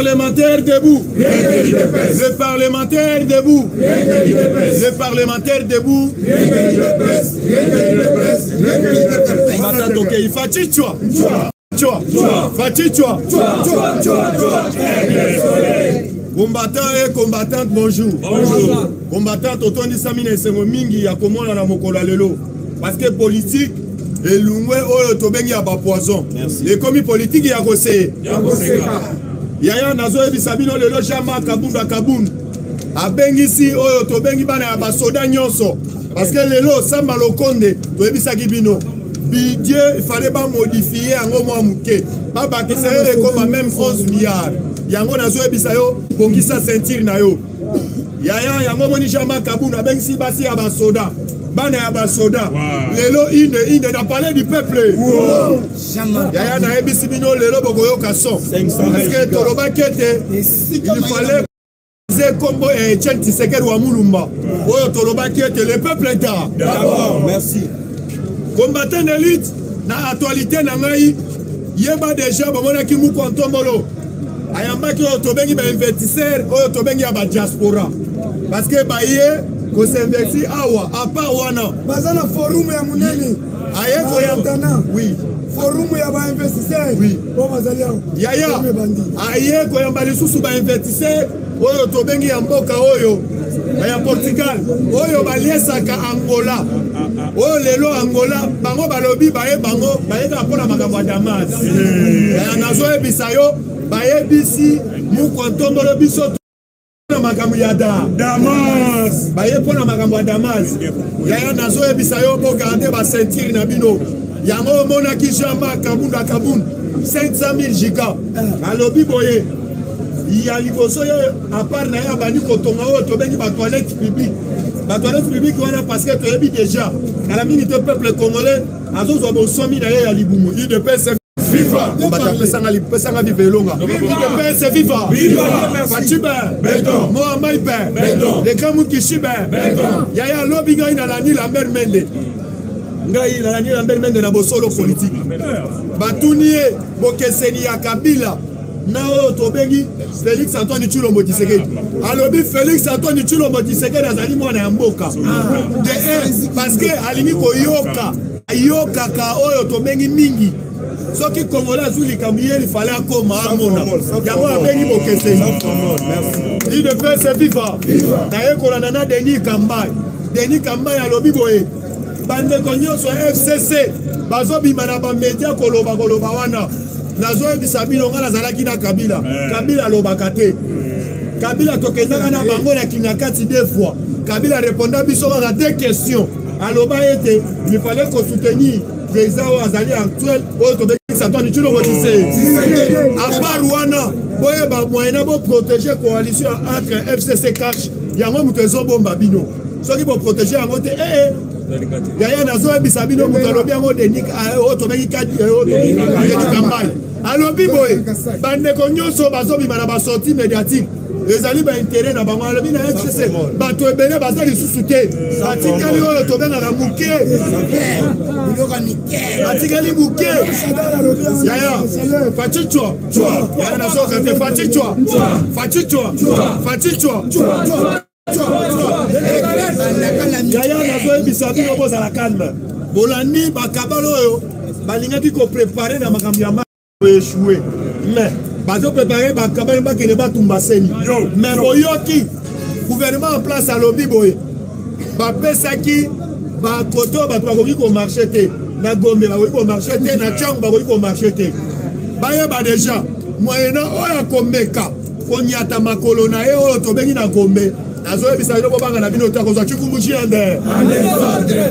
parlementaire debout. Le parlementaire debout. Le parlementaire debout. Combattant et combattante, bonjour. Bonjour. Combattant, Totoni Samine Sengo Mingi, ya komona na mokolo lelo. Parce que politique, et l'ungwe oyo tobengi ya ba poison. Les commis politiques ya kose. Yaya nazo ebisabino lelo jama kabunda kabunda. Abengisi oyo tobengi bana ya basoda nyonso. Parce que lelo samba lokonde to ebisaki bino. Dieu, il fallait pas modifier en gros mouké. Papa qui serait comme même 11 milliards. Yango nazo ebisayo bongisa ceinture na yo. Yaya yango moni jama kabunda bengisi basi ya basoda. Bana ya basoda. Lelo inde na parler du peuple. Yaya na ebisi bino lelo bokoyo kason. Parce que toloba kete il fallait Kombo et Tchèque Tshisekedi wa Mulumba. Oyo toloba kete le peuple est là. D'abord, merci. Combattant d'élite, dans l'actualité, yeba déjà, bomona ki muko ntombolo. Ayamba ki otobengi ba investisseur, otobengi ba diaspora. Parce que ba yé ko s'investi awa, à part wana. Bazana forum ya munene. Aye ko ya oui. Forum ya ba investisseur. Oui. Bo bazalia. Yaya. Aye ko ya ba lisusu ba investisseur, otobengi ya mboka oyo. Ya Portugal, oyo baliesaka Angola. Oh lelo Angola, bango balobi bae bango, bae ka pona makambo ya Damas. Nazo ebisa yo, bae bisi mu kontombolo biso na makambo ya Damas. Bae pona makambo ya Damas. Yaya nazo ebisa yo bo garder ba ceinture na bino. Yango mona ki jama kabunda kabun 500,000 giga. Balobi boye. Il y a liboso yo à part na ya bani kotonga o to bengi ba toilette publique. La toilette publique, parce que tu as dit déjà, à la minute du peuple congolais, à tous les bon somme, il y a l'iboumo. Il de paix, c'est viva. On va t'appeler ça, il peut s'en vivre longa. Il de paix, c'est viva. Viva. Fatiba. Béton. Mohamed Père. Béton. Les Kamou Kishiba. Béton. Yaya Lobinga, il a la nuit la mère Mende. Il a la nuit la mère Mende, na bosolo politique. Batounie, Bokeseni, Kabila. Nao tobengi Félix Antoine Tshilombo Tshisekedi. Alobi Félix Antoine Tshilombo Tshisekedi azali mwana ya mboka. Parce que alingi ko yoka ka oyo tobengi mingi. Soki Congolais azuli kamuye il fallait akoma amona. Yango abengi bokeseni. Il de fait c'est viva. Taye kolana na Denis Kambai. Denis Kambai alobi boye. Bande konyoso FCC bazobima na ba media koloba wana. Nazo ebisabino ngala zalaki na Kabila. Kabila lobaka te. Kabila tokendaka na bango na kinakati deux fois. Kabila répondait biso à deux questions. Aloba ete il fallait qu'on soutenir les azali actuels au Tobeki Santoni Tshilombo Tshisekedi. À part wana, boye ba moyen pour protéger coalition entre FCC Cash. Yango mutezo bomba bino. Soki pour protéger yango te Yaya nazo ebisabino mutalobi yango Denis Otobeki Kambai. Alobi boye bande konyoso bazobima na basortie médiatique. Ezali ba intérêt na bango alobi na FCC. Bato ebele bazali susute. Batikali oyo tobengaka muke. Batikali muke. Yaya fachichwa. Yaya nazo kate fachichwa. Yaya nazo ebisabino boza la calme. Bolandi bakabalo oyo balingaki ko préparer na makambo ya échoué. Mais bazo préparer bakabalo bakene batumba seni. Mais boyoki gouvernement en place à lobby boy. Ba pesaki ba koto ba bakoki ko marché te. Na Gombe bakoki ko marché te, na Tchang bakoki ko marché te. Baye ba déjà moyena oya komeka. Konyata makolo na e oyo tobengi na Gombe. Nazo ebisa yo bobanga na bino ta kozwa chikumbushi ande.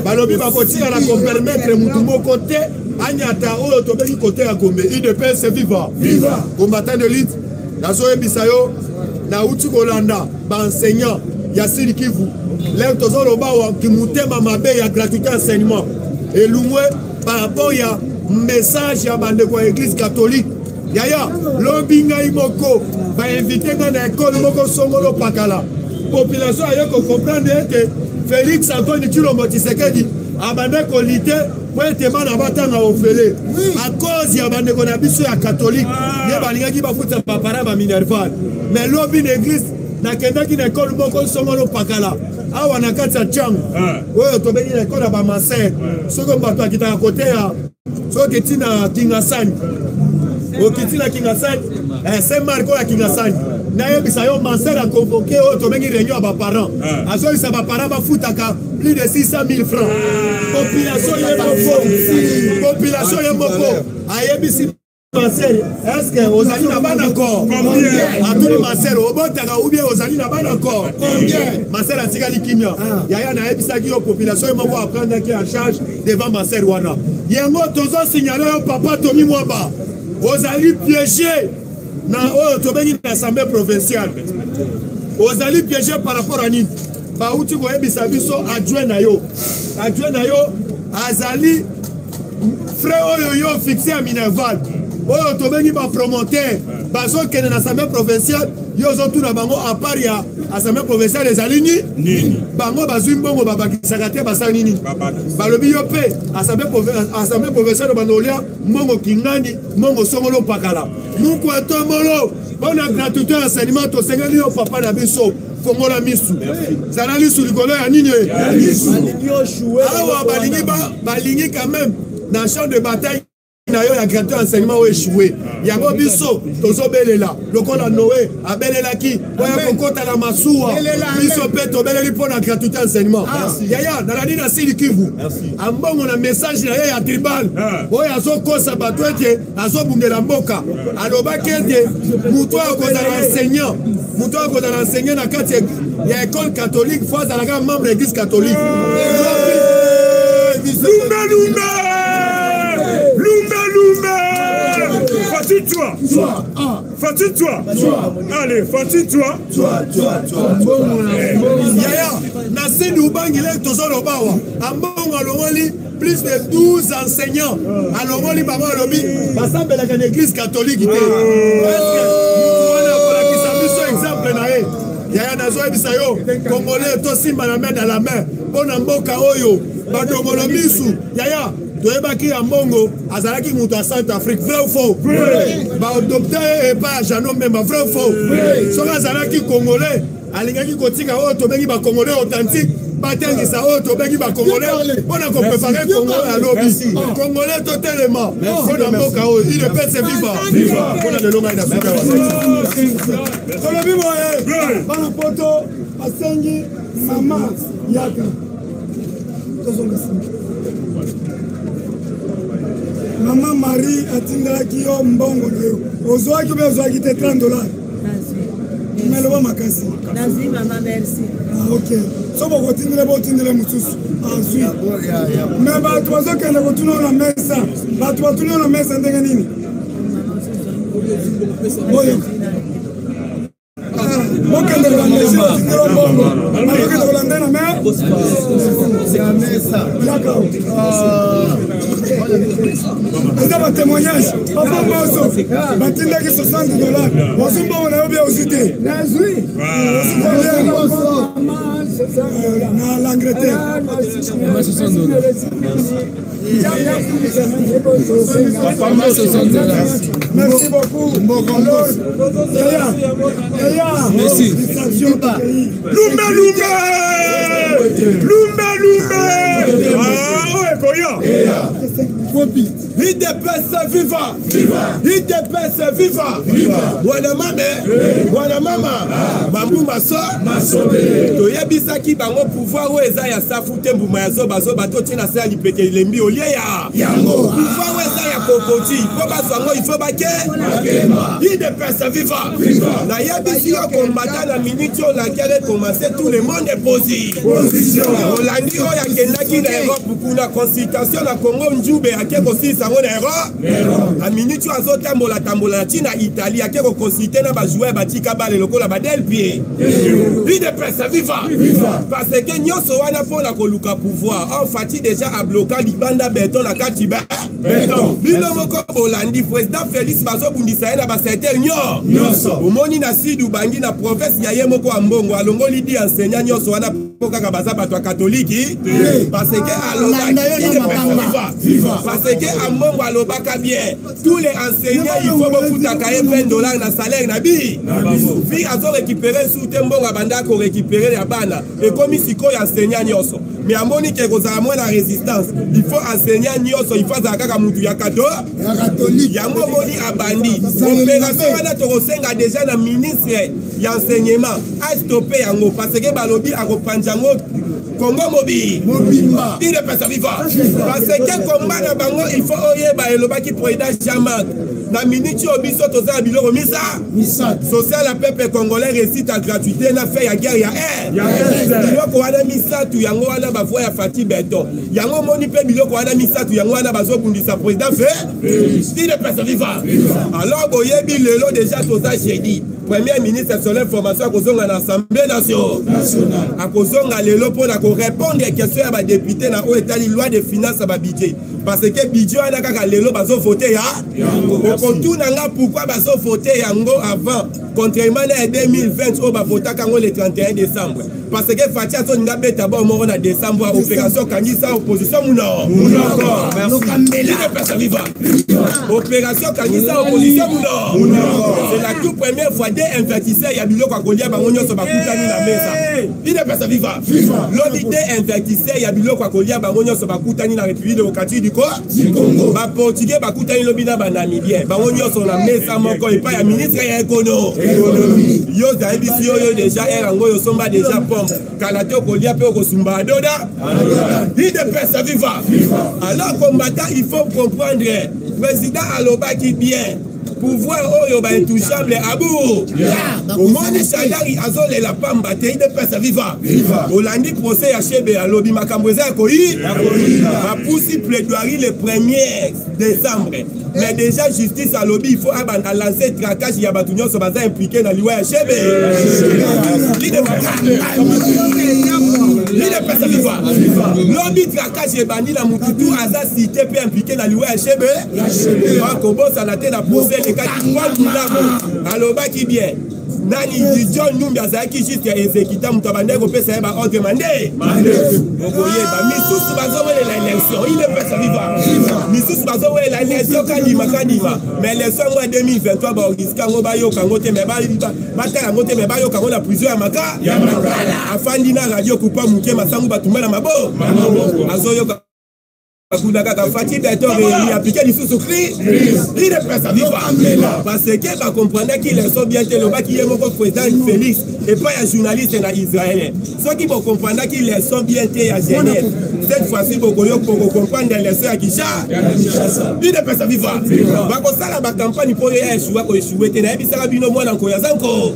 Balobi bakotika na ko permettre mutu moko te anyata oyo tobengi côté ya Gombe. Il de paix c'est viva. Viva. Combattant de l'élite. Nazo ebisa yo na uti kolanda ba enseignant ya Sud Kivu. Leo tozolo bawa kimutema mabe ya gratuité enseignement. Et lumwe par rapport ya message ya bande kwa église catholique. Yaya lobinga imoko ba inviter na école moko songolo pakala. Population ayo ko comprendre que Félix Antoine Tshilombo Tshisekedi abande ko lité pour être bana batanga ofele à cause ya bande ko na biso ya catholique ye balinga ki bafuta papara ba minerval mais lobi l'église na kenda ki na école moko songolo pakala awa na kati ya chang oyo tobeni na école ba maser soko bato akita côté ya soki tina Kingasani okiti na Kingasani Saint Marco ya Kingasani na yebisa yo maser a convoqué oyo tobengi réunion ya ba parents azoyisa ba parents bafutaka plus de 600 000 francs population ye moko ayebisi maser est-ce que ozali na bana corps atuli maser obotaka ou bien ozali na bana corps maser atikali kimia yaya na yebisaki yo population ye moko aprendaki en charge devant maser wana yango tozo signaler yo papa Tony Mwamba ozali piégé na oyo tobengi na assemblée provinciale ozali piégé par rapport à nini bauti koyebisa biso adjoint na yo azali frère oyo yo fixé à Minerval oyo tobengi ba promoteur bazokende na assemblée provinciale yo ozotuna bango à part ya assemblée provinciale ezali nini bango bazwi mbongo babakisaka te basali nini balobi yo mpe assemblée provinciale banolia mbongo kingani mbongo songolo pakala muku etombolo mpona gratuité enseignement tosengeli yo papa na biso kongola misu zala lisu likolo ya nini awa balingi quand même na champ de bataille na yo ya gratuité enseignement o échoué yango biso tozobelela lokola Noé abelelaki oya kokota na masuwa biso pe tobeleli mpona gratuité enseignement yaya nalani na Sud Kivu ambongo na message na ye ya tribal oyo azokosa bato ete azobundela mboka alobaki ete mutu akozala enseignant na kati ya école catholique fo azalaka membre église catholique Fatigue-toi. Allez, fatigue-toi. Yaya, Nassi Noubangile Tozolobawa, Ambongo Alongoli, plus de 12 enseignants. Alongoli Baba Lobi, Bassambe la église catholique. Est-ce que vous exemple naé? Yaya Nazo Ebisayo, Congolais, Tosimba la main dans la main. Bonamboka Oyo, Badongolo Misu, Yaya. Toyebaki ya mbongo azalaki mutu a Centrafrique vrai ou faux ba adopté et pas Jano Mbemba vrai ou faux soki azalaki congolais alingaki kotika oyo tobengi ba congolais authentique batengisa oyo tobengi ba congolais mpona kopréparer Congo alobi congolais totelema mpona mboka oyo il peut se vivre mpona lelo ngai na Afrika tolobi boye bana poto asengi mama yaka Maman Marie atindelaki yo mbongo na yo ozwaki ube ozwaki te $30 meloba makasi nazi mama merci ok so bokotindele botindele mosusu azwi me bato bazokende kotuna na mesa bato batuna na mesa ndenge nini oyo bokende kolandesi otindele mbongo bazokende kolande na mesa yakao eza ba témoignage papa moso batindaki $60 ozumbango na yo bia ozwi te nazwi na l'Angleterre merci beaucoup merci IDPS viva! IDPS viva! Wana mama! Mambu maso! Toyebisaki bango pouvoir o eza ya safute mbuma ya zoba totina se alipeke lembi olie ya pouvoir o eza ya kokoti po bazwango ifo bake IDPS viva! Na yebisi yo kombata na minute yo laquelle commencer tout le monde est position! Olandi oyo akendaki na Europe kuna consultation na Congo Njube ake kosilisa ngo na Europe a minute azotambola na China Italie ake koconsulter na ba joueur batika bale lokola ba del pied IDPS viva parce que nyonso wana mpona koluka pouvoir en fati déjà a bloqué libanda beton na kati beton bino moko Bolandi président Félix bazobundisa ye na ba secteur nyonso omoni na Sud Ubangi na province ya ye moko ambongo alongoli di enseignant nyonso wana kaka baza bato catholique parce que parce que à mongo alobaka bien tous les enseignants il faut bafutaka $20 na salaire na bi vi azo récupérer sous tembonga banda ko récupérer ya bana et comme siko ya enseignant nyoso mais amoni ke kozala moins la résistance il faut enseignant nyoso il faut kaka mutu ya catholique yango moni abandi opération wana to kosenga déjà na ministre ya enseignement a stopper yango parce que balobi akopanja Congo mobile, il est pas vivant. Parce que combat na bango, il faut oyeba eloba ki président Jean-Marc. Na minute obiso toza biloko misa. Social la peuple congolais récite à gratuité na fait ya guerre ya air. Biloko wana misa tu yango wana ba voix ya Fati Beton. Yango moni pe biloko wana misa tu yango wana bazo bundisa président fait. Il est pas vivant. Alors boyebi lelo déjà toza jeudi. Premier ministre sur l'information à kozonga na Assemblée nationale. A kozonga lelo pour répondre aux questions à député dans l'état loi de finances à budget. Parce que budget a kaka lelo bazo voter ya. Pourquoi bazo voter yango avant contrairement à 2020 au ba voter kango le 31 décembre. Parce que Fatia son nga beta ba mo na décembre opération Kangisa opposition muno. Opération Kangisa opposition muno. C'est la toute première fois des investisseurs ya biloko akolia bango nyoso bakutani na mesa. Il est pas vivant. Lobby des investisseurs ya biloko akolia bango nyoso bakutani na République démocratique du Congo. Ba portugais bakutani lobby na ba namibien. Bango nyoso na mesa moko et pas ya ministre ya économie. Yo za ebisi yo déjà erango yo somba déjà pompe. Kalato kolia pe okosumba doda. Il est pas vivant. Alors combattant il faut comprendre président alobaki bien. Pouvoir oyo ba intouchable abou. Omoni Shadari azole la pamba te de pesa viva. Olandi procès ya Chebe alobi makambo eza koyi. Ba poussi plaidoirie le 1er décembre. Mais déjà justice alobi il faut abanda lancer traquage ya batu nyonso baza impliqué na liwa ya Chebe. Il est pas vivant. Lobby traquage et bandit la mututu aza cité peut impliqué na liwa ya Chebe. Ba kobo sanate na procès les cas aloba qui bien nani John Numbi azaki juste exécuta mutabande ko pesa ba ordre mandé okoye ba misusu bazowele la élection il est pas vivant misusu bazowele la élection kanima mais l'élection en 2023 ba ogiska ngo ba yo kango te me ba tala ngo te me ba yo kango la prison ya maka afandi na radio kupa muke masangu batumana mabo azoyo Fati Beton il appliqué du sous-cri, il est presque vivant. Parce que va comprendre qu'il est bien le bas qui est mon président Félix et pas un journaliste israélien. Ceux qui vont comprendre qu'il est bien à Genève. Cette fois-ci, pour comprendre les soeurs à Kisha, il est presque vivant. Va ça la campagne pour échouer, pour échouer. Tu n'as pas vu moins en Koyazanko.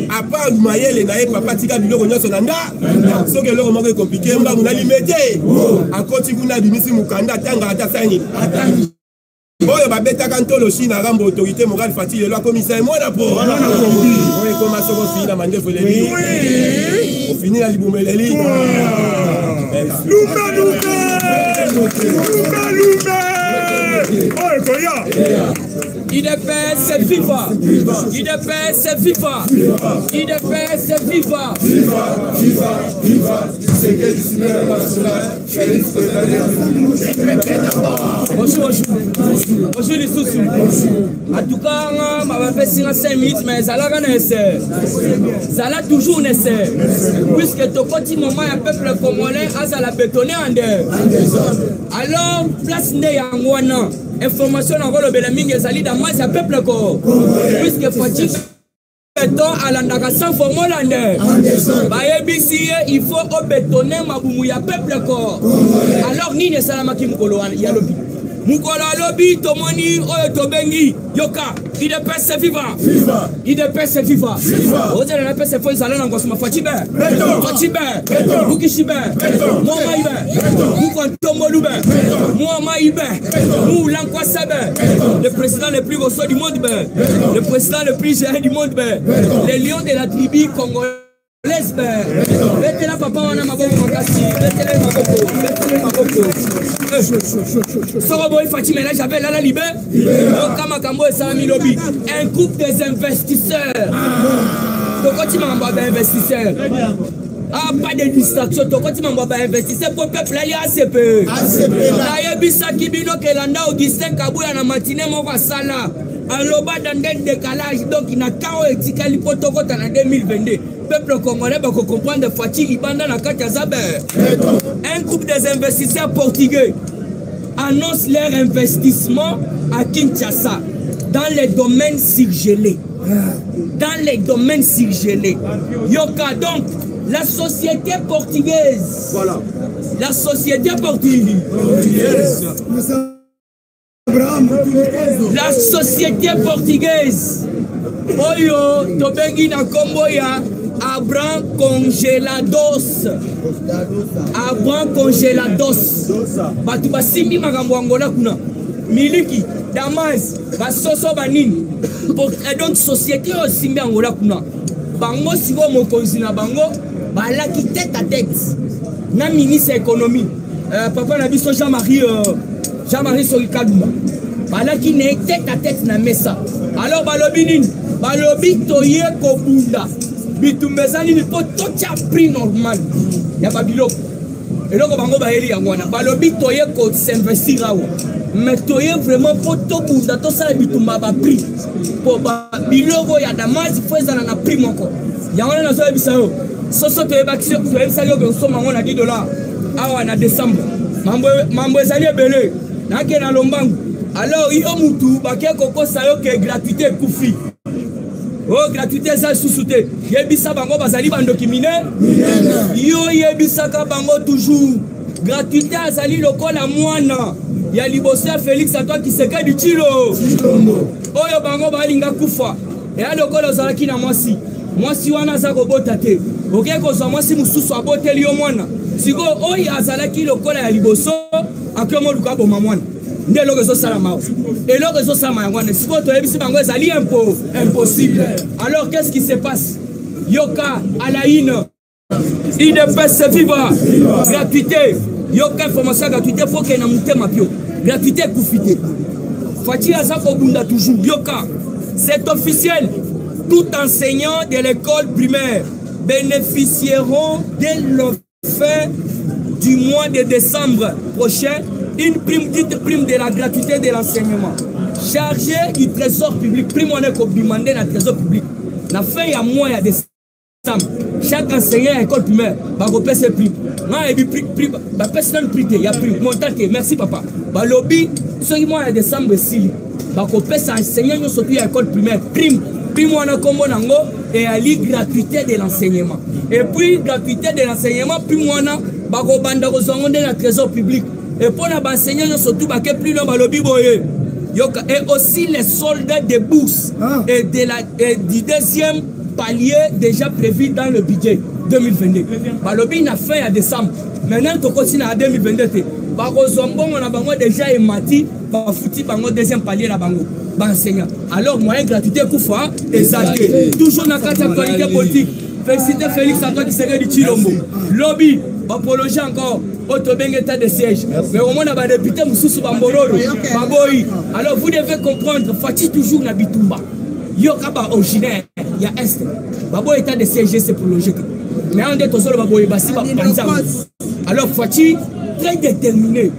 À part Maïel et Naïe, papa Tika Bilo Sonanga, ce que l'homme est compliqué, on a limité. À côté, vous n'avez mis Tanga atasani oyo babeta kantolo China rambo autorité morale Fati le loi commissaire moi na po on commence à finir la mandef les on finit la libumeleli IDPS c'est viva. IDPS c'est viva. IDPS c'est viva. Bonjour les sous. En tout cas, ma va faire 5 minutes, mais ça l'a toujours nécessaire. Puisque tout petit moment, un peuple congolais a la bétonné en deux. Alors, place né en Wana. Information en rôle de Belaming et Zali dans moi, c'est un peuple corps. Puisque Fati Beton à l'andaka sans formulaire. Il faut bétonner ma boumouya peuple corps. Alors, ni ne salamaki mukoloan, yalobi. Mukola lobby, Tomoni, Oyo Tobengi, Yoka, IDPS c'est vivant. IDPS c'est vivant. Vous avez la paix, c'est faux, ça l'a encore sur ma Fatibe. Fatibe, Bukishibe, moi Maïbe, Moukontomolube, moi Maïbe, Mou Lankwasabe, le président le plus gros du monde, le président le plus géré du monde, les lions de la tribu congolaise. Mettez-la papa, on a ma bonne fantastique. Mettez-la ma bonne. Soroboy Fatima, là j'avais la libé. Kamakambo et Salami Lobby. Un groupe des investisseurs. Pourquoi tu m'as embarqué d'investisseurs? Ah, pas de distraction. Tu vas investir pour le peuple. Il y a ACP. Ayebisa Kibino Kelanda Augustin Kabouya na matinée mon sala. Aloba dans des décalages. Donc il n'a qu'à étiqueter protocole en 2022. Peuple congolais va comprendre fatigue pendant la carte Zaber. Un groupe des investisseurs portugais annonce leur investissement à Kinshasa dans les domaines surgelés. Dans les domaines surgelés. Yoka donc la société portugaise. Voilà. La société portugaise. La société portugaise. Oyo tobengi na kombo ya Abraham Congelados. Abraham Congelados. Batu basimbi makambo angola kuna. Miliki Damas basoso banini. Et donc société osimbi angola kuna. Bango siko mokonzi na bango balaki tête à tête na ministre économie papa na biso Jean-Marie Solikaduma balaki ne tête à tête na mesa. Alors balobi nini balobi toye kobunda bitumbezani ni po tocha prix normal ya babiloko eloko bango baeli yango wana balobi toye ko s'investir awa mais toye vraiment po tobunda tosala bitumba ba prix po babiloko ya damasi fo ezala na prix moko yango na zo ebisa yo soso toyebakisi toyebisa yo ke soma ngo na $10 awa na décembre mambo ezali ebele nake na lombangu. Alors yo mutu bakie kokosa yo ke gratuité ekufi. Oh gratuité ça sous-souté. Yebisa bango bazali bandoki mine. Yo yebisaka bango toujours. Gratuité azali lokola mwana. Ya libosa Félix à toi qui se gagne du chilo. Oyo bango balinga kufa. Et ya lokola ozalaki na mwasi. Mwasi wana za kobota te. Oke kozwa mwasi mususu aboteli yo mwana. Siko oyo azalaki lokola ya liboso akomo luka boma mwana. Nde loko zo salama. Et loko zo salama ngwana. Siko to yebisi bango ezali impossible. Alors qu'est-ce qui se passe? Yoka Alaine. Il ne peut se vivre. Gratuité. Yoka information gratuité faut qu'il y ait un mutema pio. Gratuité koufité. Fati azako bunda toujours. Yoka. C'est officiel. Tout enseignant de l'école primaire bénéficieront dès la fin du mois de décembre prochain une prime, dite prime de la gratuité de l'enseignement. Chargé du trésor public, prime on est demandé dans le trésor public. La fin il y a mois de décembre. Chaque enseignant à l'école primaire va repérer ses primes. Personne prix, il y a prime. Montate, merci papa. Lobby, ce mois de décembre, si va repérer ses enseignants surtout à l'école primaire. Prime on a comme nango et à la gratuité de l'enseignement. Et puis gratuité de l'enseignement, puis on a banda dans le trésor public. Et pour les enseignants surtout plus long lobby boye. Et aussi les soldats de bourse et du deuxième palier déjà prévu dans le budget 2022. Balobi n'a fait à décembre. Maintenant on continue à 2022. On a déjà émati pour foutre le deuxième palier là bango. Alors moyen gratuité koufa exagéré. Toujours dans la actualité politique. Félicité Félix Antoine qui serait du Chilombo. Lobby va prolonger encore autre état de siège. Mais au moins on a député Moussou Bambororo. Alors vous devez comprendre, Fati toujours na Bitumba. Yokaba originaire, il y a Est. Babo état de siège c'est prolongé. Mais on est tous solo Babo Basi alors Fati très déterminé.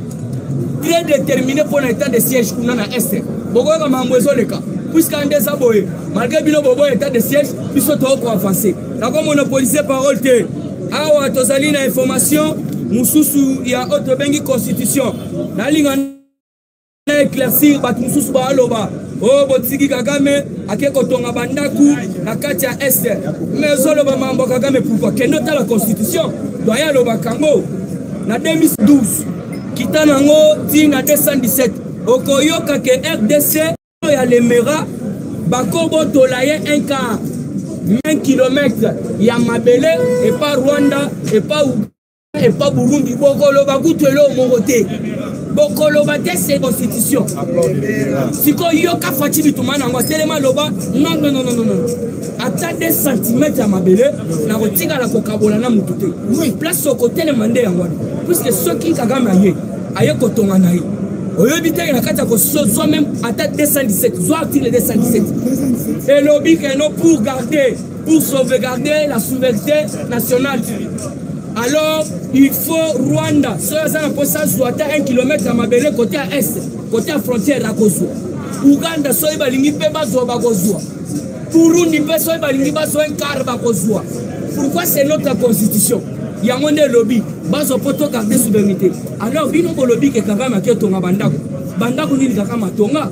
Très déterminé pour l'état de siège qu'on a à Est. Bogo comme un moiseau le cas. Puisqu'en des aboyés, malgré bino bobo état de siège, ils sont trop avancés. Là comme on a policier parole te. Awa tozali na information, mususu il y a autre bengi constitution. Na linga na éclaircir bat mususu ba aloba. Oh botiki Kagame akeko tonga bandaku na kati ya Est. Mais zolo ba mambo Kagame pourquoi que nota la constitution doya loba kango na 2012 kitana ngo ti na 217 okoyoka ke RDC ya lemera bakobo tolaye 1 km ya mabele et pas Rwanda et pas Burundi bokolo bakutelo mongote bokolo bate c'est constitution siko yoka fati bitumana ngo telema loba non ata 2 cm ya mabele na kotika la kokabola na mutute place au côté le mandé yango puisque ceux qui Kagame aye kotonga na ye oyobi te na kati ya même à 217 soit article 217 et lobby que non pour garder pour sauvegarder la souveraineté nationale. Alors, il faut Rwanda. Si on a 1 km à Mabele, côté à est, côté à frontière à Kozua. Ouganda, si on a un Kozua. Burundi, si on a un quart Kozua. Pourquoi c'est notre constitution? Il y a un lobby, bazo poto garder souveraineté. Alors, il y a un lobby qui est Kagama qui est Tonga Bandako. Bandako ni Kagama Tonga.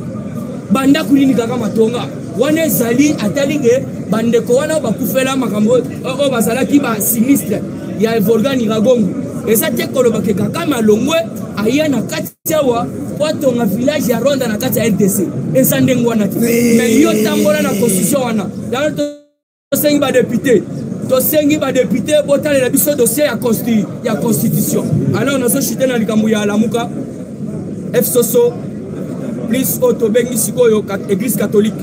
Bandako ni Kagama Tonga. Wane zali atalige bandeko wana bakufela makambo o bazala ki ba sinistre ya Volgani Ragongo. Et ça te koloba ke Kagama Longwe aya na katiawa po Tonga village ya Rwanda na kati ya RDC. Ensande ngwana ti. Mais yo tambola na constitution wana. Dans to sengi ba député. Tosengi ba député botale la biso dossier ya constitution. Alors nous sommes chutés dans likambo ya Lamuka FSOSO plus autobengi sikoyo église catholique.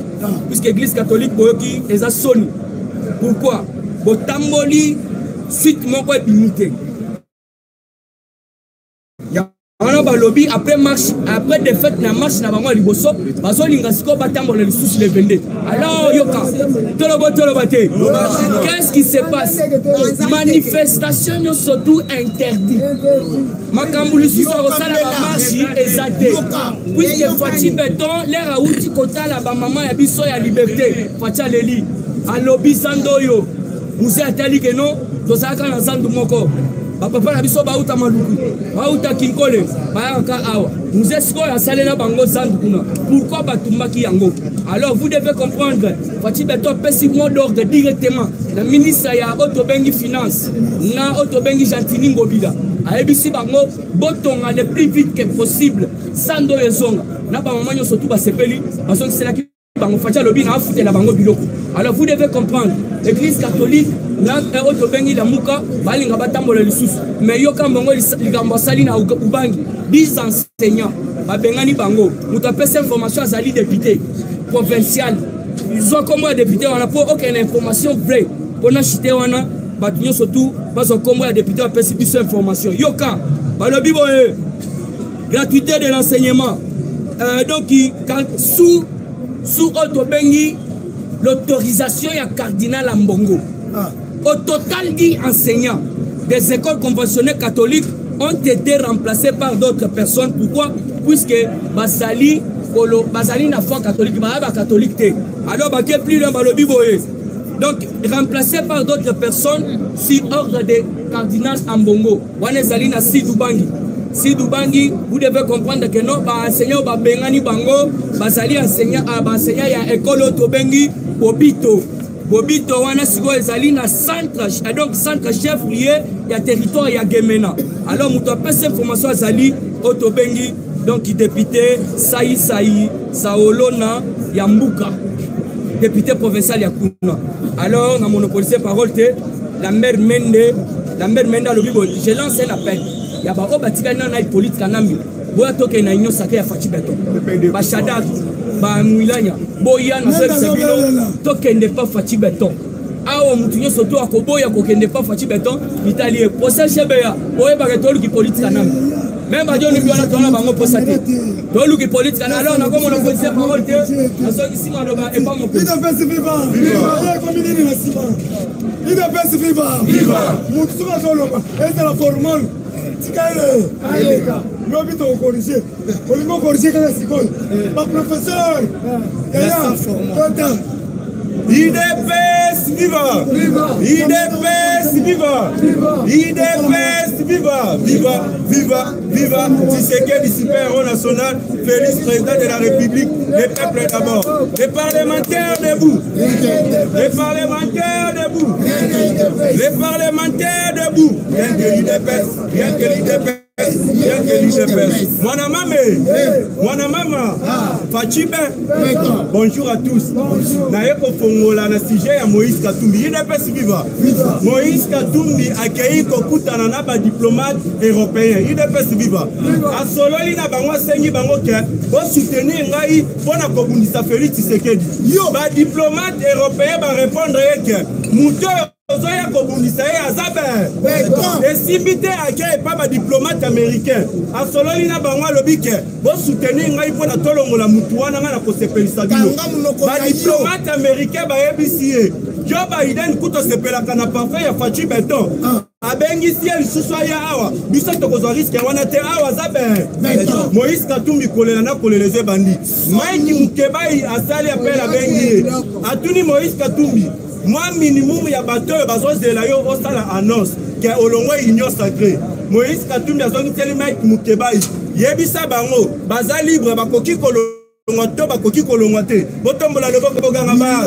Puisque l'église catholique boyoki eza soni. Pourquoi? Botamboli suite moko limité. On a lobby après marche, après défaite na marche na bango liboso, bazo linga siko batambola le sous le 22. Alors yoka, tolobate. Qu'est-ce qui se passe? Manifestation surtout interdit. Makambuli siko sala ba marche ezate. Puisque Fati Beton l'air outi kota la ba maman ya biso ya liberté. Fati Leli. A lobby sandoyo. Vous êtes allé que non, tozaka na zandu moko. Papa na biso bauta maluku bauta kinkole bayaka awa nous esco ya salela bango zandu kuna pourquoi batumbaki yango. Alors vous devez comprendre Fati Beton pesi mot d'ordre directement la ministre ya Otobengi finance na Otobengi Jantini Ngobila ayebisi bango botonga le plus vite que possible sando ezonga na ba maman surtout ba sepeli parce que c'est là qui bango Fati lobi na fouté la bango biloko. Alors vous devez comprendre l'église catholique na Otobengi Lamuka balinga batambola lisusu mais yoka mbongo likambo sali na ubangi 10 enseignants babengani bango muto pesa information azali député provincial ils ont comme député wana pour aucune information vraie pour na chité wana batunyo surtout bazo comme député pesa plus information yoka balobi boye gratuité de l'enseignement donc sous Otobengi l'autorisation ya cardinal Ambongo. Au total, 10 enseignants des écoles conventionnelles catholiques ont été remplacés par d'autres personnes. Pourquoi? Puisque Basali na foi catholique, Bahaba catholique. Alors, il n'y a plus de Biboé. Donc, remplacés par d'autres personnes sur ordre de cardinal Ambongo. Wanezali na Sidou Bangi, vous devez comprendre que non, enseignants Bengani Bango, Basali enseignant à école Otobengi, Bobito wana siko ezali na centre et donc centre chef lié ya territoire ya Gemena. Alors muto apesa information azali Otobengi donc député Saolona ya Mbuka député provincial ya Kuna. Alors na monopolisé parole te la mère Mende lobi bo je lance un appel ya ba obatika na politique kanambi boya toke na union sacrée ya Fati Beton ba Shadak ba Mwilanya boya na service bino tokende pas Fati Beton awo mutunyo soto akoboya kokende pas Fati Beton italien procès chebeya boye ba retolu ki politique kanambi même ba joni biona tona bango posate tolu ki politique kanambi. Alors na komo na police parole te aso ici ma doba e pas mon pays viva comme il est na siba il est viva mutuba zoloba c'est la formule Tikaile, Aïeka, l'objet au corriger. Au corriger quand c'est quoi? Ma professeur, IDPS viva! IDPS viva! IDPS viva! Viva! Viva! Viva! Tshisekedi super-héros national, Félix président de la République, les peuples d'abord. Les parlementaires debout! Les parlementaires debout! Les parlementaires debout! Rien que l'IDPS! Rien que l'IDPS! Bien que l'IDPS. Mwana mama, Fati Beton. Bonjour à tous. Naeko Fongola na sujet ya Moïse Katumbi. IDPS viva. Moïse Katumbi accueilli kokutana na ba diplomate européen. IDPS viva. Asololi na bango sengi bango ke bo soutenir ngai pona kobundisa Félix Tshisekedi. Yo ba diplomate européen ba répondre que muto Ozoya kobundisa azabe esimite ake pas ba diplomate américain asololi na bango lobike bo soutenir ngai pona tolongola mutu wana na kosepelisa bino ba diplomate américain ba ebisi Joe Biden kuto sepelaka na parfum ya Fachi Beton. Abengi ciel suswa ya awa. Biso tokozwa risque wana te awa zabe. Moïse Katumbi kolela na koleleze bandi. Mike Mukebai asali appel abengi. Atuni Moïse Katumbi. Moi minimum ya bateau bazozela yo osala annonce ke olongwe union sacrée. Moïse Katumbi azongi teli Mike Mukebai. Yebisa bango baza libre bakoki kolongwa bakoki kolongwa te. Botombola loboko boganga ba.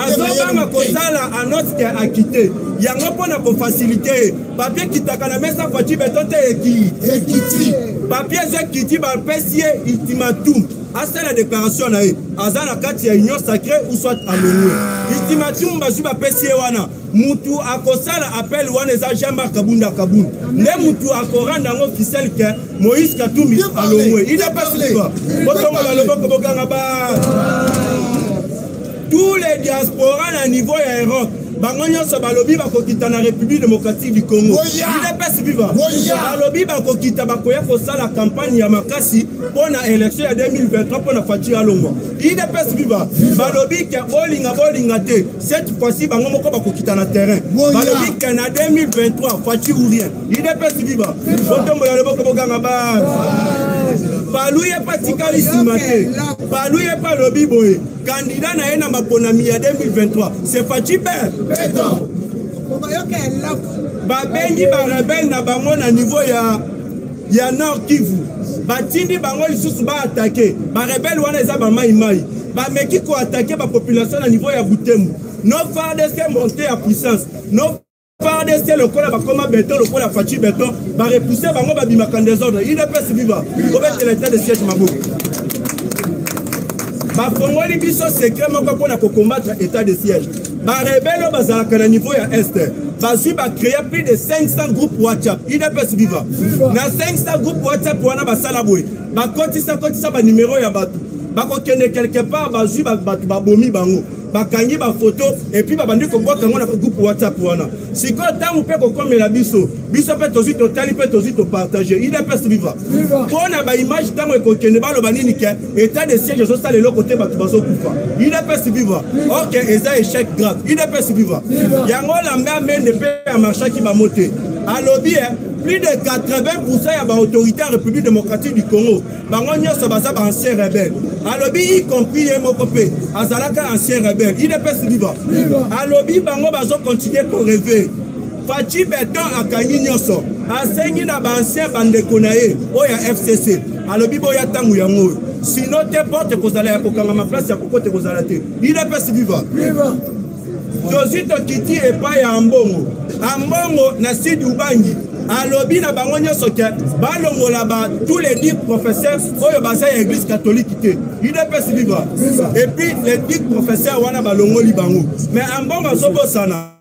Azobanga kosala annonce ke akite. Yango pona ko faciliter. Papier kitaka na mesa Fachi Beton te ekiti. Papier ze kiti ba pesie ultimatum. Asa la déclaration na azana kati ya union sacrée ou soit anonyme. Ultimatum bazu ba pesie wana. Mutu akosala appel wana eza Jean-Marc Kabunda Kabunda. Ne mutu akoranda ngo officiel ke Moïse Katumbi alongwe. Il est pas sûr. Botongo la loboko bokanga ba. Tous les diasporas à niveau ya Europe. Bangonyo so balobi bakokita na République démocratique du Congo. Il est pas vivant. Balobi bakokita bakoya kosala campagne ya makasi pona élection ya 2023 pona Fachi alongwa. Il est pas vivant. Balobi ke bolinga te. Cette fois-ci bango moko bakokita na terrain. Balobi ke na 2023 Fachi ou rien. Il est pas vivant. Botombo ya leboko boganga ba. Balouye pas tikali simate. Balouye pas lobi boye. Candidat na ena maponami ya 2023. C'est Fachi Beton. Babengi ba rebelle na bango na niveau ya Nord Kivu. Batindi bango lisusu ba attaquer. Ba rebelle wana eza ba mai. Ba meki ko attaquer ba population na niveau ya Butembo. No FARDC monter à puissance. No FARDC le kola ba koma Beton, le kola Fachi Beton, ba repousser bango ba bimaka désordre. Il ne peut se vivre. Robert l'état de siège mabo. Ba fongoli biso secret moko pona ko combattre état de siège. Ba rebelle bazalaka na niveau ya est. Basu ba créer plus de 500 groupes WhatsApp. Il ne peut se vivre. Na 500 groupes WhatsApp wana basala boy. Ba kotisa ba numéro ya batu. Ba ko kende quelque part basu ba bomi bango. Bakangi ba photo et puis ba bandi ko boka ngona groupe WhatsApp wana. Siko tangu pe ko komela biso pe tozi totali pe tozi to partager. Il ne peut se vivre. Pona ba image tangu ko kende ba lo banini ke état de siège zo sala le côté batu bazo kufa. Il ne peut se vivre. OK, eza échec grave. Il ne peut se vivre. Yango la même de pe a marché qui ba monter. Alobi plus de 80% ya autorité en République démocratique du Congo. Bango nyoso baza ba ancien rebelle. Alobi y compris Mokope, azalaka ancien rebelle. Il ne peut se vivre. Alobi bango bazo continuer pour rêver. Fachi Beton akangi nyoso. Asengi na ba ancien bandeko na ye oya FCC. Alobi boya tangu yango. Sinon te porte kozala ya kokanga ma place ya kokote kozala te. Il ne peut se vivre. Tozito kiti epa ya Ambongo. Ambongo na Sidi Ubangi. Alobi na bango nyoso ke balongola ba tous les 10 professeurs oyo basa ya église catholique te. Il ne peut se vivre. Et puis les 10 professeurs wana balongoli bango. Mais Ambongo azobosana.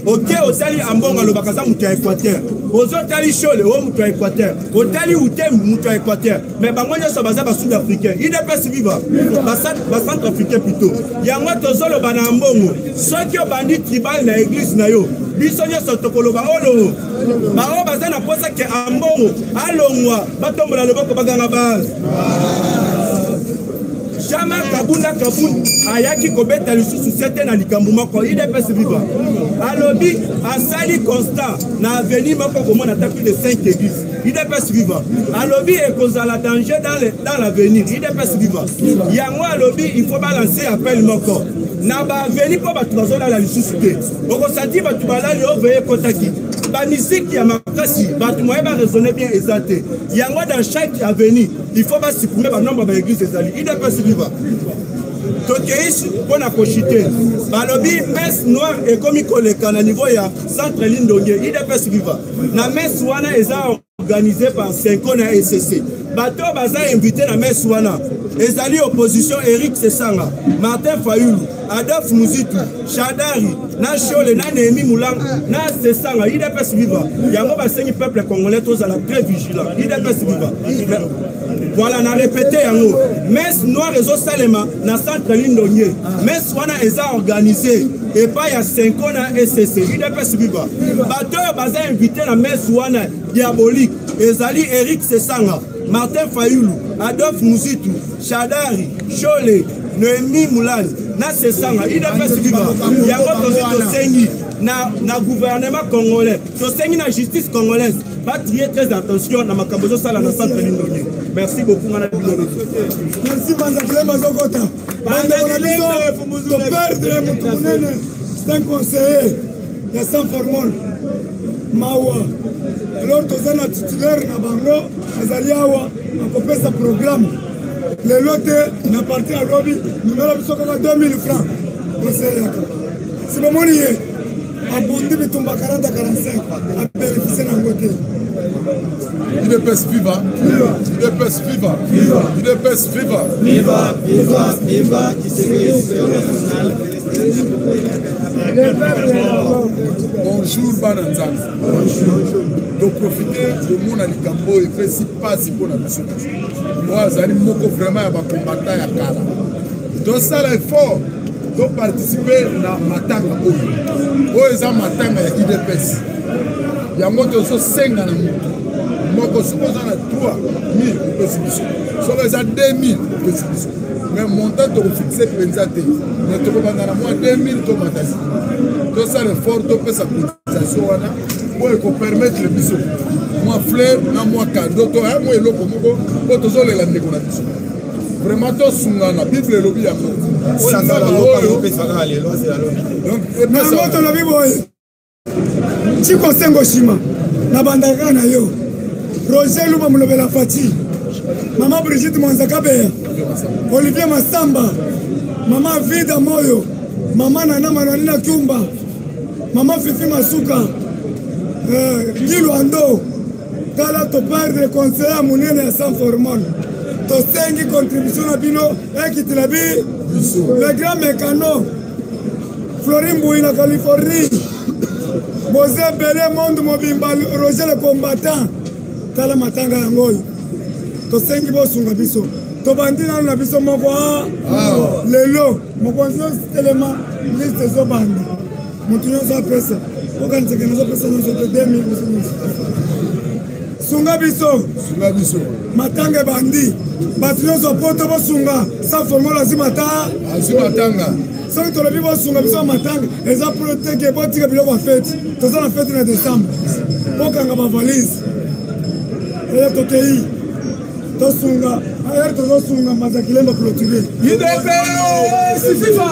Ok, otali Ambongo lo bakaza mutu ya Équateur. Ozotali Chole o mutu ya Équateur. Otali Utem mutu ya Équateur. Mais bango nyoso baza ba sud-africain. Il ne peut se vivre. Ba centrafricain plutôt. Yango tozolo bana Ambongo. Soki obandi tribal na église na yo. Biso nyoso tokoloba olo. Bao baza na posa ke Ambongo alongwa batombola loboko baganga base. Jean-Marc Kabunda ayaki kobeta lisusu sete na likambo moko. Il ne peut se vivre. Alobi asali constat na avenir moko komona ta plus de 5 églises. Il ne peut se vivre. Alobi ekozala danger dans l'avenir. Il ne peut se vivre. Yango alobi il faut balancer appel moko. Na ba avenir po batu bazola la lisusu te. Okosati batu balali oveye kotaki. Banisiki ya makasi batu moye ba raisonner bien exacté. Yango dans chaque avenir il faut pas supprimer ba nombre ba église ezali. Il ne peut se vivre. Tokeis pona kochite. Balobi messe noire et comme koleka na niveau ya centre ligne d'Ongue. Il ne peut se vivre. Na messe wana eza organisé par 5 ans na SCC. Bato baza invité na messe wana. Ezali opposition Eric Sesanga, Martin Fayulu, Adolphe Muzitu, Chadari, na Chole, na Némi Moulang, na Sesanga. Il ne peut se vivre. Yango basengi peuple congolais tous à la très vigilant. Il ne peut se vivre. Voilà, na répété yango. Messe noire ezo salema na centre ligne d'Ongue. Messe wana eza organisé et pas il y a 5 ans na SCC. Il ne peut se vivre. Bato baza invité na messe wana diabolique. Ezali Eric Sesanga, Martin Fayulu, Adolphe Muzitu, Chadari, Chole, Noémie Moulane na sesanga IDPS viva yango tosengi na gouvernement congolais tosengi na justice congolaise va trier très attention na makambo zo sala na centre Lindonye. Merci beaucoup ngana bilolo. Merci Banzakile Mazokota. Perdre Moutounene, c'est un conseiller de Saint-Formol. Mawa. Alors toza na titulaire na bango azali awa akopesa programme. Le lote na parti à lobby numéro biso kaka 2000 francs. Conseiller yaka. Si bomoni ye abondi bitumba 40 45 a bénéficier na ngote. IDPS viva, IDPS viva, IDPS viva, viva, viva, viva, bonjour Bananzan. Donc profiter de mon alikambo et faire si pas si pour la mission. Moi, j'allais moko vraiment à ma combattant à Kala. Donc ça l'effort de participer à matanga oyo. Oyo za matanga ya IDPS. Yango tozo senga na mutu. Moko supposé na 3000 opposition. Soko za 2000 opposition. Mais montant to fixer pensate. Ne to ba na moins 2000 to matasi. Tout ça l'effort to pesa cotisation wana pour permettre le biso. Moi fleur na moi cadeau to ha moi eloko moko po tozo le lande ko na biso. Vraiment to sungana Bible lobi ya ko. Sangala lo pesa na le lo c'est alobi. Donc na to na bibo Chiko Sengo Shima na bandaka na yo Roger Luba Mulobela Fati Mama Brigitte Mwanzakabe Olivier Masamba Mama Vida Moyo Mama Nana Manolina Kyumba Mama Fifi Masuka Gilo Ando Tala to perdre conseiller Mounene ya Saint-Formol to sengi contribution na bino ekitilabi le grand mécano Florin Bouina Californie Bozé Belé Monde Mobimba Roger le combattant Tala matanga yango to sengi bo sunga biso to bandina na biso moko lelo moko nzo telema liste zo bandi mutunyo za pesa okanzeke nazo pesa nzo 2000 sunga biso matanga bandi batunyo zo poto bo sunga sa formula matanga soki tolobi bosunga biso matanga eza protege botika biloko ya fete toza na fete na décembre bokanga bavalise eye tokei tosunga ayeri tozosunga Mazakilemba clôturé IDPS viva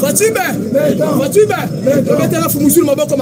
Fatibe tobetela fumusulu maboko